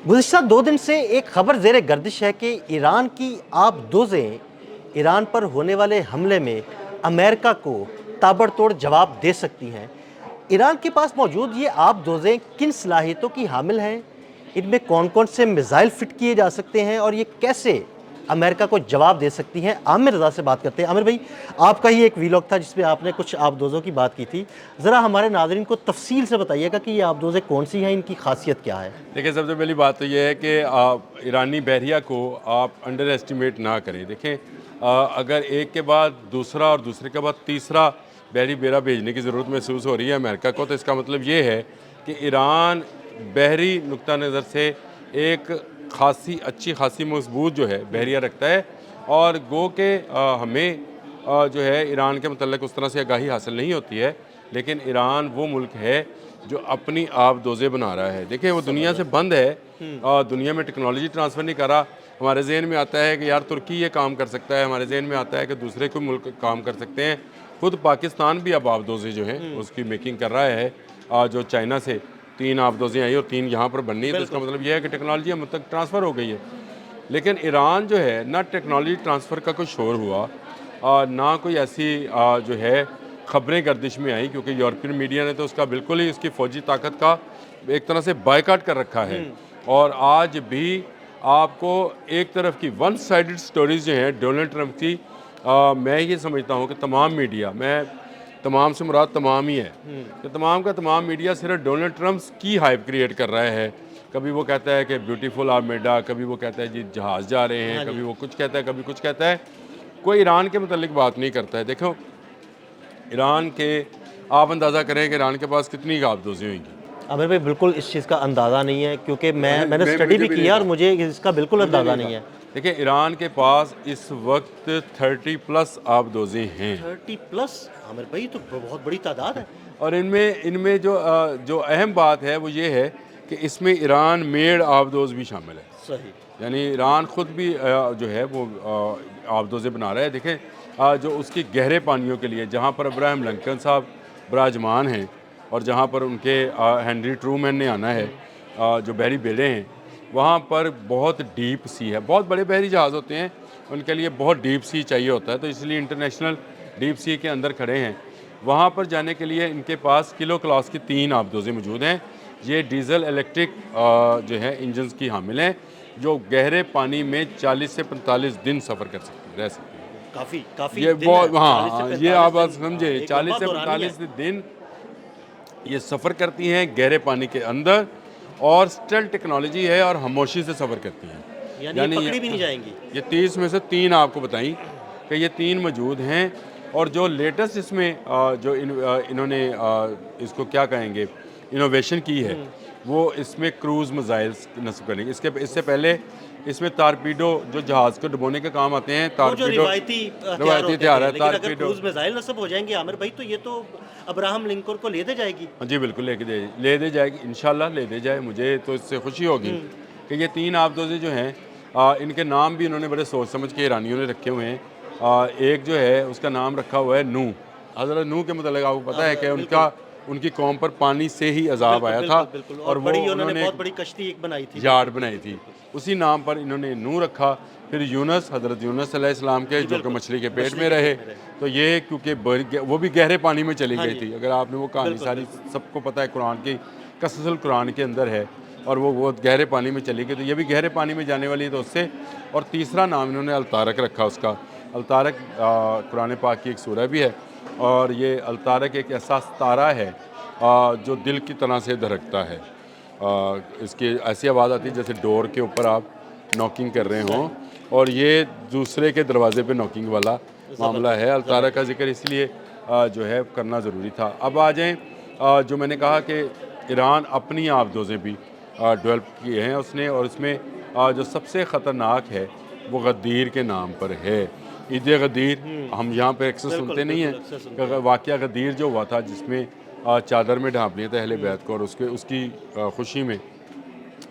गुज़िश्ता 2 दिन से एक खबर ज़ेर गर्दिश है कि ईरान की आबदोज़ें ईरान पर होने वाले हमले में अमेरिका को ताबड़तोड़ जवाब दे सकती हैं। ईरान के पास मौजूद ये आबदोज़ें किन सलाहियतों की हामिल हैं? इनमें कौन-कौन से मिसाइल फ़िट किए जा सकते हैं और ये कैसे अमेरिका को जवाब दे सकती हैं? आमिर रज़ा से बात करते हैं। आमिर भाई, आपका ही एक वीलॉग था जिसमें आपने कुछ आबदोज़ों की बात की थी। ज़रा हमारे नाज़रीन को तफ़सील से बताइएगा कि ये आबदोज़ें कौन-सी हैं, इनकी ख़ासियत क्या है? देखिए, सबसे पहली बात तो ये है कि आप ईरानी बहरिया को आप अंडर एस्टिमेट ना करें। देखें, अगर एक के बाद दूसरा और दूसरे के बाद तीसरा बहरी बेड़ा भेजने की ज़रूरत महसूस हो रही है अमेरिका को, तो इसका मतलब ये है कि ईरान बहरी नुक्ता नज़र से एक अच्छी खासी मजबूत जो है बहरिया रखता है। और गो के हमें जो है ईरान के मतलब उस तरह से आगाही हासिल नहीं होती है, लेकिन ईरान वो मुल्क है जो अपनी आबदोज़ें बना रहा है। देखिए, वो दुनिया से बंद है और दुनिया में टेक्नोलॉजी ट्रांसफ़र नहीं कर रहा। हमारे जहन में आता है कि यार तुर्की ये काम कर सकता है, हमारे जहन में आता है कि दूसरे कोई मुल्क काम कर सकते हैं। खुद पाकिस्तान भी अब आबदोज़ें जो हैं उसकी मेकिंग कर रहा है। जो चाइना से 3 आबदोज़ें आई और 3 यहाँ पर बननी है, तो इसका मतलब ये है कि टेक्नोलॉजी हम तक ट्रांसफ़र हो गई है। लेकिन ईरान जो है ना, टेक्नोलॉजी ट्रांसफ़र का कोई शोर हुआ ना कोई ऐसी जो है खबरें गर्दिश में आई, क्योंकि यूरोपियन मीडिया ने तो उसका बिल्कुल ही उसकी फ़ौजी ताकत का एक तरह से बायकॉट कर रखा है। और आज भी आपको एक तरफ की वन साइडेड स्टोरीज जो हैं डोनाल्ड ट्रंप की, मैं ये समझता हूँ कि तमाम मीडिया, मैं तमाम से मुराद तमाम ही है कि तमाम का तमाम मीडिया सिर्फ डोनाल्ड ट्रंप की हाइप क्रिएट कर रहा है। कभी वो कहता है कि ब्यूटीफुल आर्मेडा, कभी वो कहता है जी जहाज़ जा रहे हैं, कभी वो कुछ कहता है, कभी कुछ कहता है। कोई ईरान के मतलब बात नहीं करता है। देखो, ईरान के आप अंदाज़ा करें कि ईरान के पास कितनी आबदोज़ें होंगी। आमिर भाई, बिल्कुल इस चीज़ का अंदाज़ा नहीं है, क्योंकि मैंने मैं स्टडी मुझे भी भी नहीं किया और था, मुझे इसका बिल्कुल मुझे अंदाज़ा नहीं नहीं था। है। देखिए, ईरान के पास इस वक्त 30 प्लस आबदोज़ें हैं 30 प्लस? आमिर भाई, तो बहुत बड़ी तादाद है। और इनमें इनमें जो अहम बात है वो ये है कि इसमें ईरान मेड आबदोज़ भी शामिल है। सही। यानी ईरान ख़ुद भी जो है वो आबदोज़ें बना रहा है। देखें, जो उसकी गहरे पानियों के लिए जहाँ पर अब्राहम लिंकन साहब विराजमान हैं और जहाँ पर उनके हेनरी ट्रूमैन ने आना है, जो बहरी बेड़े हैं, वहाँ पर बहुत डीप सी है। बहुत बड़े बहरी जहाज़ होते हैं, उनके लिए बहुत डीप सी चाहिए होता है, तो इसलिए इंटरनेशनल डीप सी के अंदर खड़े हैं। वहाँ पर जाने के लिए इनके पास किलो क्लास की 3 आबदोज़ें मौजूद हैं। ये डीज़ल इलेक्ट्रिक जो है इंजन्स की हामिल हैं, जो गहरे पानी में 40 से 45 दिन सफ़र कर सकती है, रह सकती है। काफ़ी ये दिन बहुत, है, हाँ 40 से हाँ, ये 45 आप बात दिन, समझे, एक 40 लंबा से दौरान ही है। 45 दिन ये सफ़र करती हैं गहरे पानी के अंदर, और स्टेल्थ टेक्नोलॉजी है और खामोशी से सफ़र करती हैं। यानी ये पकड़ी भी नहीं जाएंगी। ये 30 में से 3 आपको बताई कि ये 3 मौजूद हैं। और जो लेटेस्ट इसमें इन्होंने इसको क्या कहेंगे, इनोवेशन की है, वो इसमें क्रूज़ मिसाइल्स नस्ब करेंगे। इससे पहले इसमें टारपीडो, जो जहाज़ को डुबोने के काम आते हैं, वो जो टारपीडो रिवायती हथियार है, लेकिन अगर टारपीडो। क्रूज मिसाइल नस्ब हो जाएंगे आमिर भाई, तो ये तो अब्राहम लिंकन को ले दे जाएगी। हाँ जी, बिल्कुल ले दे जाएगी, इंशाल्लाह ले दे जाए। मुझे तो इससे खुशी होगी कि ये 3 आबदोज़ें जो हैं, इनके नाम भी इन्होंने बड़े सोच समझ के ईरानियों ने रखे हुए हैं। एक जो है उसका नाम रखा हुआ है नूह। हज़रत नूह के मतलब आपको पता है कि उनकी कौम पर पानी से ही अज़ाब आया था, बिल्कुल। और वो बड़ी उन्होंने उन्होंने बहुत बड़ी कश्ती एक बनाई थी। यार्ड बनाई थी, उसी नाम पर इन्होंने नूह रखा। फिर यूनुस, हज़रत यूनुस अलैहिस्सलाम के, जो कि मछली के पेट में रहे, तो ये क्योंकि वो भी गहरे पानी में चली गई थी। अगर आपने वो कहानी सारी, सबको पता है, कुरान की कससुल कुरान के अंदर है, और वो गहरे पानी में चली गई, तो ये भी गहरे पानी में जाने वाली है, तो उससे। और तीसरा नाम इन्होंने अलतारक रखा उसका। अलतारक कुरान पाक की एक सूरह भी है, और ये अलतारक एक ऐसा तारा है जो दिल की तरह से धड़कता है। इसकी ऐसी आवाज़ आती है जैसे डोर के ऊपर आप नॉकिंग कर रहे हों, और ये दूसरे के दरवाजे पे नॉकिंग वाला मामला है। अलतारा का जिक्र इसलिए जो है करना ज़रूरी था। अब आ जाएँ, जो मैंने कहा कि ईरान अपनी आबदोज़ें भी डेवलप किए हैं उसने, और इसमें जो सबसे ख़तरनाक है वो गदीर के नाम पर है। ईद गदीर हम यहाँ पे अक्सर सुनते नहीं हैं। वाक़या गदीर जो हुआ था, जिसमें चादर में ढाँप लिया था अहले बैत को, और उसकी खुशी में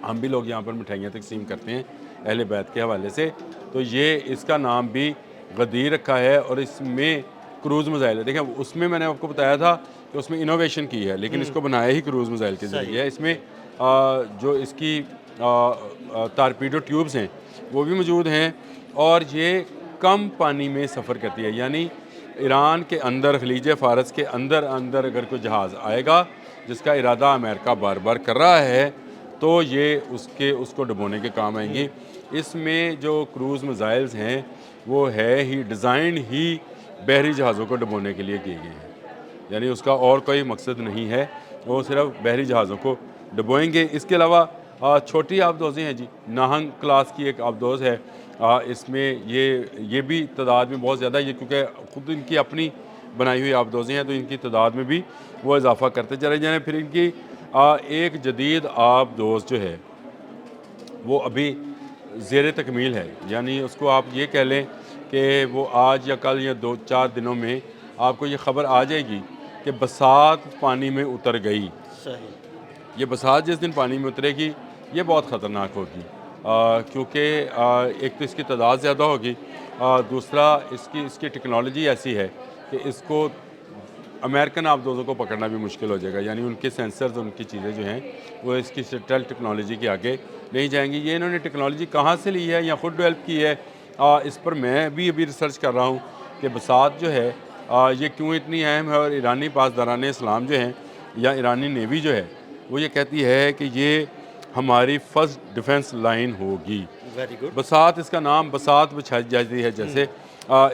हम भी लोग यहाँ पर मिठाइयाँ तकसीम करते हैं अहले बैत के हवाले से। तो ये इसका नाम भी गदीर रखा है, और इसमें क्रूज़ मिसाइल है। देखें, उसमें मैंने आपको बताया था कि उसमें इनोवेशन की है, लेकिन इसको बनाया ही क्रूज़ मिसाइल के ज़रिए है। इसमें जो इसकी टारपीडो ट्यूब्स हैं वो भी मौजूद हैं, और ये कम पानी में सफ़र करती है। यानी ईरान के अंदर, खलीज फ़ारस के अंदर अगर कोई जहाज़ आएगा जिसका इरादा अमेरिका बार बार कर रहा है, तो ये उसको डुबोने के काम आएंगी। इसमें जो क्रूज़ मिसाइल्स हैं वो है ही डिज़ाइन ही बहरी जहाज़ों को डुबोने के लिए किए गए हैं, यानी उसका और कोई मकसद नहीं है, वो सिर्फ बहरी जहाज़ों को डुबोएंगे। इसके अलावा छोटी आबदोज़ें हैं जी, नाहंग क्लास की एक आबदोज़ है, इसमें ये भी तादाद में बहुत ज़्यादा, ये क्योंकि ख़ुद इनकी अपनी बनाई हुई आबदोज़ें हैं तो इनकी तादाद में भी वो इजाफ़ा करते चले जाएँ। फिर इनकी एक जदीद आबदोज़ जो है वो अभी ज़ेर तकमील है, यानी उसको आप ये कह लें कि वो आज या कल या 2-4 दिनों में आपको ये ख़बर आ जाएगी कि बसात पानी में उतर गई। सही। ये बसात जिस दिन पानी में उतरेगी ये बहुत ख़तरनाक होगी, क्योंकि एक तो इसकी तादाद ज़्यादा होगी, दूसरा इसकी टेक्नोलॉजी ऐसी है कि इसको अमेरिकन आबदोज़ों को पकड़ना भी मुश्किल हो जाएगा, यानी उनके सेंसर्स, उनकी चीज़ें जो हैं वो इसकी स्टेल्थ टेक्नोलॉजी के आगे नहीं जाएंगी। ये इन्होंने टेक्नोलॉजी कहाँ से ली है या ख़ुद डेवलप की है, इस पर मैं भी अभी रिसर्च कर रहा हूँ कि बसात जो है ये क्यों इतनी अहम है। और ईरानी पासदारान इस्लाम जो हैं या ईरानी नेवी जो है वो ये कहती है कि ये हमारी फर्स्ट डिफेंस लाइन होगी। Very good. बसात, इसका नाम बसात बिछाई जाती है, जैसे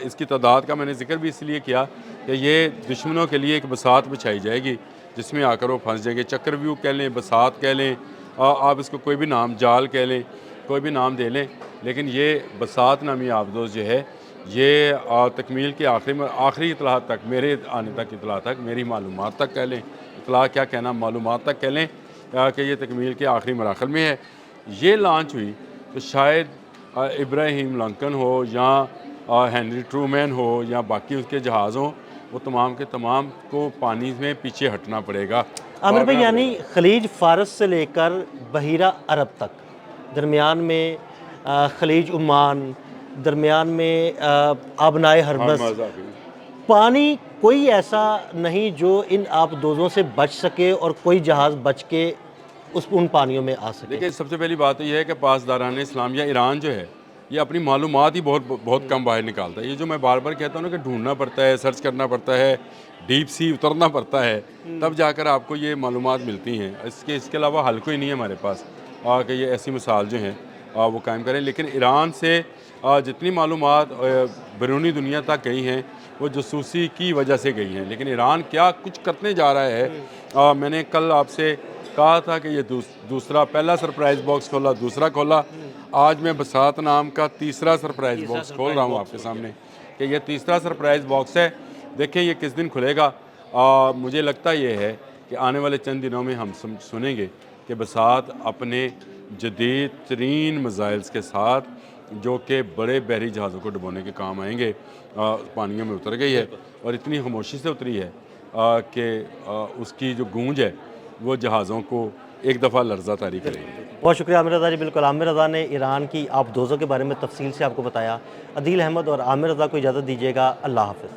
इसकी तादाद का मैंने जिक्र भी इसलिए किया कि ये दुश्मनों के लिए एक बसात बिछाई जाएगी जिसमें आकर वो फंस जाएंगे। चक्रव्यूह कह लें, बसात कह लें, आप इसको कोई भी नाम, जाल कह लें, कोई भी नाम दे लें, लेकिन ये बसात नामी आबदोज़ जो है ये तकमील के आखिरी इतला तक, मेरे आने तक इतला तक, मेरी मालूमात तक कह लें, इतला क्या कहना, मालूमात तक कह लें कि ये तकमील के आखिरी मराहल में है। ये लॉन्च हुई तो शायद इब्राहिम लिंकन हो या हेनरी ट्रूमैन हो या बाकी उसके जहाज़ हों, वो तमाम के तमाम को पानी में पीछे हटना पड़ेगा। आमिर भाई, यानी खलीज फ़ारस से लेकर बहीरा अरब तक, दरमियान में खलीज उमान, दरमियान में आबनाए हरमज़, पानी कोई ऐसा नहीं जो इन आबदोज़ों से बच सके और कोई जहाज़ बच के उन पानियों में आ सके। देखिए, सबसे पहली बात तो यह है कि पासदारान इस्लाम या ईरान जो है ये अपनी मालूमात ही बहुत कम बाहर निकालता है। ये जो मैं बार बार कहता हूँ ना कि ढूंढना पड़ता है, सर्च करना पड़ता है, डीप सी उतरना पड़ता है, तब जाकर आपको ये मालूमात मिलती हैं। इसके अलावा हल कोई नहीं है हमारे पास कि ये ऐसी मिसाल जो हैं वो कायम करें। लेकिन ईरान से जितनी मालूमात बैरूनी दुनिया तक गई हैं वो जासूसी की वजह से गई हैं। लेकिन ईरान क्या कुछ करने जा रहा है, मैंने कल आपसे कहा था कि ये दूसरा, पहला सरप्राइज़ बॉक्स खोला, दूसरा खोला, आज मैं बसात नाम का तीसरा सरप्राइज़ बॉक्स खोल रहा हूँ आपके सामने कि ये तीसरा सरप्राइज़ बॉक्स है। देखिए ये किस दिन खुलेगा। मुझे लगता ये है कि आने वाले चंद दिनों में हम सुनेंगे कि बसात अपने जदीद तरीन मिसाइल्स के साथ, जो कि बड़े बहरी जहाज़ों को डुबोने के काम आएंगे, पानियों में उतर गई है और इतनी खामोशी से उतरी है कि उसकी जो गूंज है वो जहाज़ों को एक दफ़ा लर्ज़ा तारी करेगी। बहुत शुक्रिया आमिर रज़ा जी। बिल्कुल, आमिर रज़ा ने ईरान की आबदोज़ों के बारे में तफसील से आपको बताया। अदील अहमद और आमिर रज़ा को इजाज़त दीजिएगा। अल्लाह हाफ़िज़।